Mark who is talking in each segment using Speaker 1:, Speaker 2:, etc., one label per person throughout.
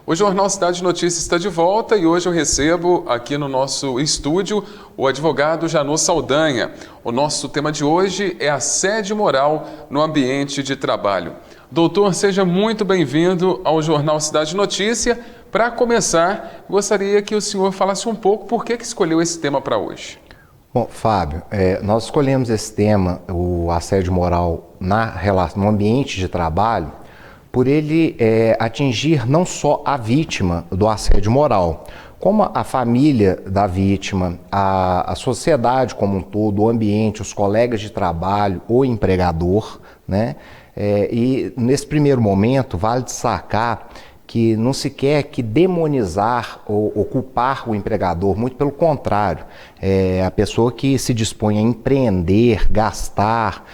Speaker 1: O Jornal Cidade Notícias está de volta e hoje eu recebo aqui no nosso estúdio o advogado Janô Saldanha. O nosso tema de hoje é assédio moral no ambiente de trabalho. Doutor, seja muito bem-vindo ao Jornal Cidade Notícia. Para começar, gostaria que o senhor falasse um pouco por que escolheu esse tema para hoje.
Speaker 2: Bom, Fábio, nós escolhemos esse tema, o assédio moral no ambiente de trabalho, por ele atingir não só a vítima do assédio moral, como a família da vítima, a sociedade como um todo, o ambiente, os colegas de trabalho, o empregador, né? E nesse primeiro momento vale destacar que não se quer que demonizar ou culpar o empregador, muito pelo contrário, a pessoa que se dispõe a empreender, gastar,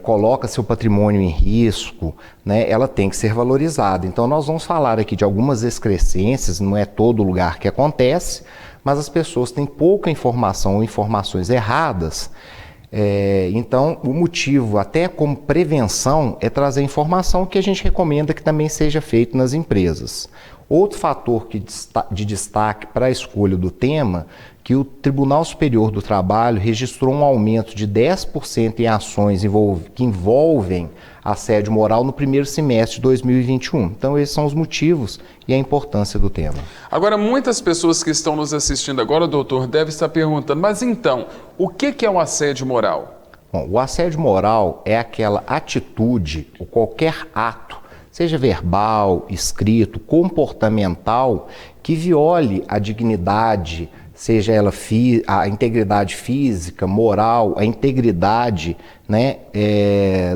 Speaker 2: coloca seu patrimônio em risco, né, ela tem que ser valorizada. Então nós vamos falar aqui de algumas excrescências, não é todo lugar que acontece, mas as pessoas têm pouca informação ou informações erradas. Então o motivo, até como prevenção, é trazer informação que a gente recomenda que também seja feito nas empresas. Outro fator de destaque para a escolha do tema, que o Tribunal Superior do Trabalho registrou um aumento de 10% em ações que envolvem assédio moral no primeiro semestre de 2021. Então esses são os motivos e a importância do tema.
Speaker 1: Agora, muitas pessoas que estão nos assistindo agora, doutor, devem estar perguntando, mas então, o que é o assédio moral?
Speaker 2: Bom, o assédio moral é aquela atitude ou qualquer ato, seja verbal, escrito, comportamental, que viole a dignidade, seja ela a integridade física, moral, a integridade, né,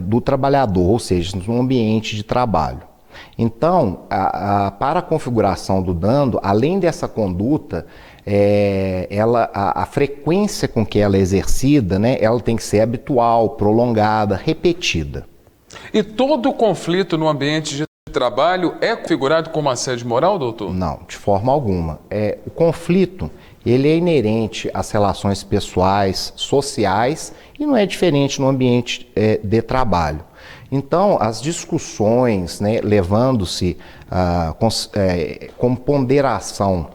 Speaker 2: do trabalhador, ou seja, no ambiente de trabalho. Então, para a configuração do dano, além dessa conduta, a frequência com que ela é exercida, né, ela tem que ser habitual, prolongada, repetida.
Speaker 1: E todo conflito no ambiente de trabalho é configurado como assédio moral, doutor?
Speaker 2: Não, de forma alguma. O conflito, ele é inerente às relações pessoais, sociais e não é diferente no ambiente de trabalho. Então, as discussões, né, levando-se como ponderação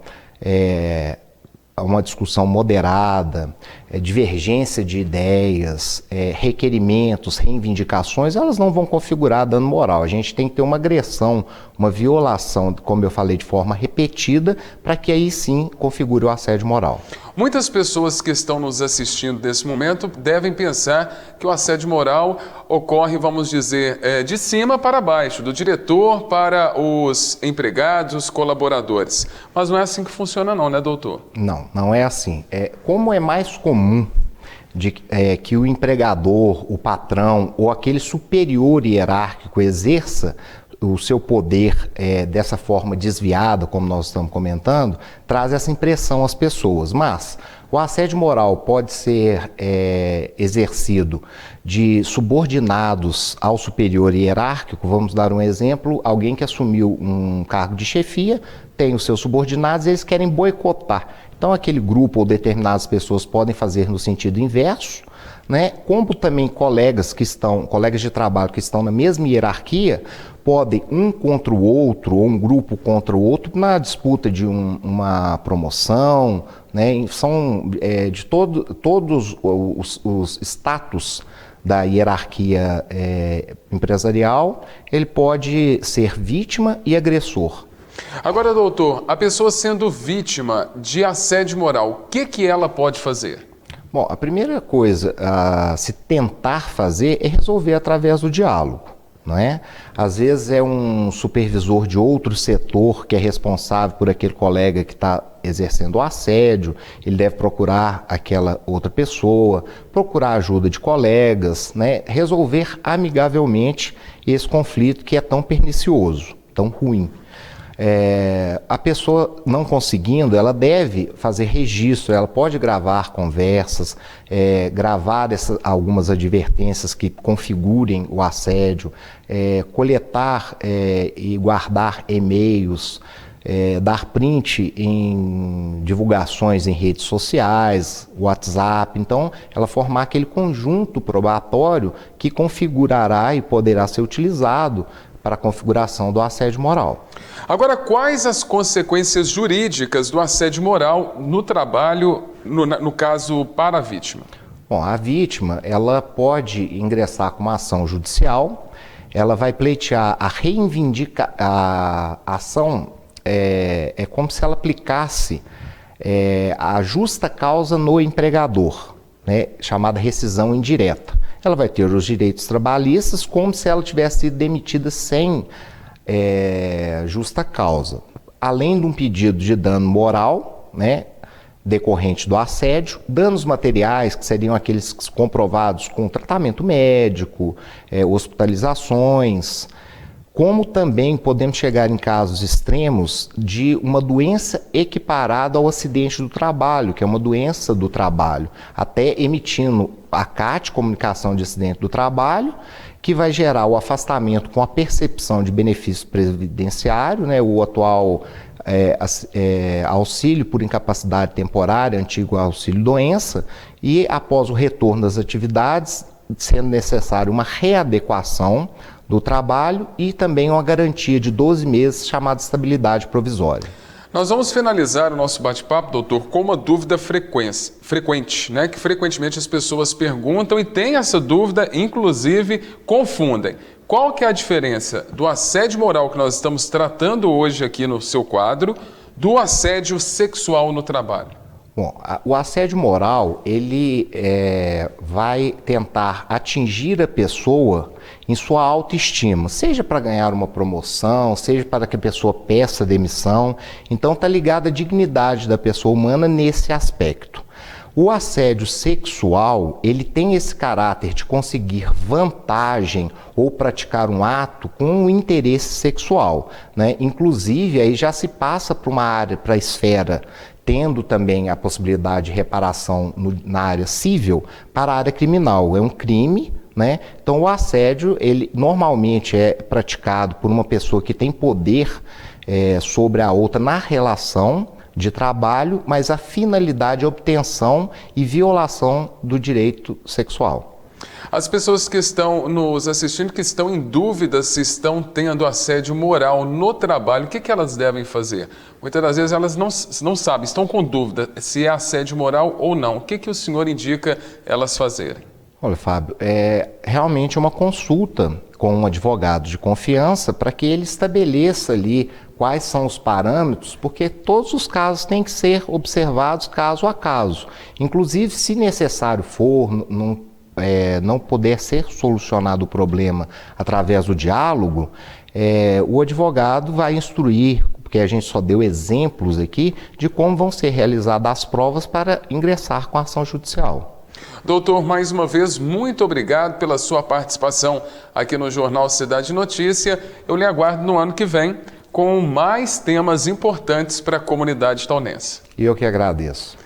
Speaker 2: a uma discussão moderada, divergência de ideias, requerimentos, reivindicações, elas não vão configurar dano moral. A gente tem que ter uma agressão, uma violação, como eu falei, de forma repetida, para que aí sim configure o assédio moral.
Speaker 1: Muitas pessoas que estão nos assistindo nesse momento devem pensar que o assédio moral ocorre, vamos dizer, de cima para baixo, do diretor para os empregados, os colaboradores. Mas não é assim que funciona não, né, doutor?
Speaker 2: Não é assim. Como é mais comum que o empregador, o patrão ou aquele superior hierárquico exerça o seu poder dessa forma desviada, como nós estamos comentando, traz essa impressão às pessoas. Mas o assédio moral pode ser exercido de subordinados ao superior hierárquico. Vamos dar um exemplo: alguém que assumiu um cargo de chefia, tem os seus subordinados e eles querem boicotar. Então aquele grupo ou determinadas pessoas podem fazer no sentido inverso, né? Como também colegas de trabalho que estão na mesma hierarquia, podem um contra o outro ou um grupo contra o outro na disputa de uma promoção, né? São de todos os status da hierarquia empresarial, ele pode ser vítima e agressor.
Speaker 1: Agora, doutor, a pessoa sendo vítima de assédio moral, o que ela pode fazer?
Speaker 2: Bom, a primeira coisa a se tentar fazer é resolver através do diálogo, não é? Às vezes é um supervisor de outro setor que é responsável por aquele colega que está exercendo o assédio, ele deve procurar aquela outra pessoa, procurar ajuda de colegas, né? Resolver amigavelmente esse conflito que é tão pernicioso, tão ruim. A pessoa não conseguindo, ela deve fazer registro, ela pode gravar conversas, gravar algumas advertências que configurem o assédio, coletar e guardar e-mails, dar print em divulgações em redes sociais, WhatsApp. Então, ela formar aquele conjunto probatório que configurará e poderá ser utilizado para a configuração do assédio moral.
Speaker 1: Agora, quais as consequências jurídicas do assédio moral no trabalho, no caso, para a vítima?
Speaker 2: Bom, a vítima, ela pode ingressar com uma ação judicial, ela vai pleitear a reivindicação, a ação é como se ela aplicasse a justa causa no empregador, né, chamada rescisão indireta. Ela vai ter os direitos trabalhistas como se ela tivesse sido demitida sem justa causa. Além de um pedido de dano moral, né, decorrente do assédio, danos materiais, que seriam aqueles comprovados com tratamento médico, hospitalizações, como também podemos chegar em casos extremos de uma doença equiparada ao acidente do trabalho, que é uma doença do trabalho, até emitindo a CAT, Comunicação de Acidente do Trabalho, que vai gerar o afastamento com a percepção de benefício previdenciário, né, o atual auxílio por incapacidade temporária, antigo auxílio-doença, e após o retorno das atividades, sendo necessário uma readequação do trabalho e também uma garantia de 12 meses chamada estabilidade provisória.
Speaker 1: Nós vamos finalizar o nosso bate-papo, doutor, com uma dúvida frequente, né? Que frequentemente as pessoas perguntam e têm essa dúvida, inclusive confundem. Qual que é a diferença do assédio moral que nós estamos tratando hoje aqui no seu quadro do assédio sexual no trabalho?
Speaker 2: Bom, o assédio moral, ele vai tentar atingir a pessoa em sua autoestima, seja para ganhar uma promoção, seja para que a pessoa peça demissão. Então, está ligado à dignidade da pessoa humana nesse aspecto. O assédio sexual, ele tem esse caráter de conseguir vantagem ou praticar um ato com um interesse sexual, né? Inclusive, aí já se passa para uma área, para a esfera, tendo também a possibilidade de reparação na área civil para a área criminal. É um crime, né? Então, o assédio, ele normalmente é praticado por uma pessoa que tem poder sobre a outra na relação de trabalho, mas a finalidade é obtenção e violação do direito sexual.
Speaker 1: As pessoas que estão nos assistindo, que estão em dúvida se estão tendo assédio moral no trabalho, o que elas devem fazer? Muitas das vezes elas não sabem, estão com dúvida se é assédio moral ou não. O que o senhor indica elas fazerem?
Speaker 2: Olha, Fábio, realmente uma consulta com um advogado de confiança para que ele estabeleça ali quais são os parâmetros, porque todos os casos têm que ser observados caso a caso. Inclusive, se necessário for, não puder ser solucionado o problema através do diálogo, o advogado vai instruir, porque a gente só deu exemplos aqui, de como vão ser realizadas as provas para ingressar com a ação judicial.
Speaker 1: Doutor, mais uma vez, muito obrigado pela sua participação aqui no Jornal Cidade Notícia. Eu lhe aguardo no ano que vem com mais temas importantes para a comunidade taunense.
Speaker 2: E eu que agradeço.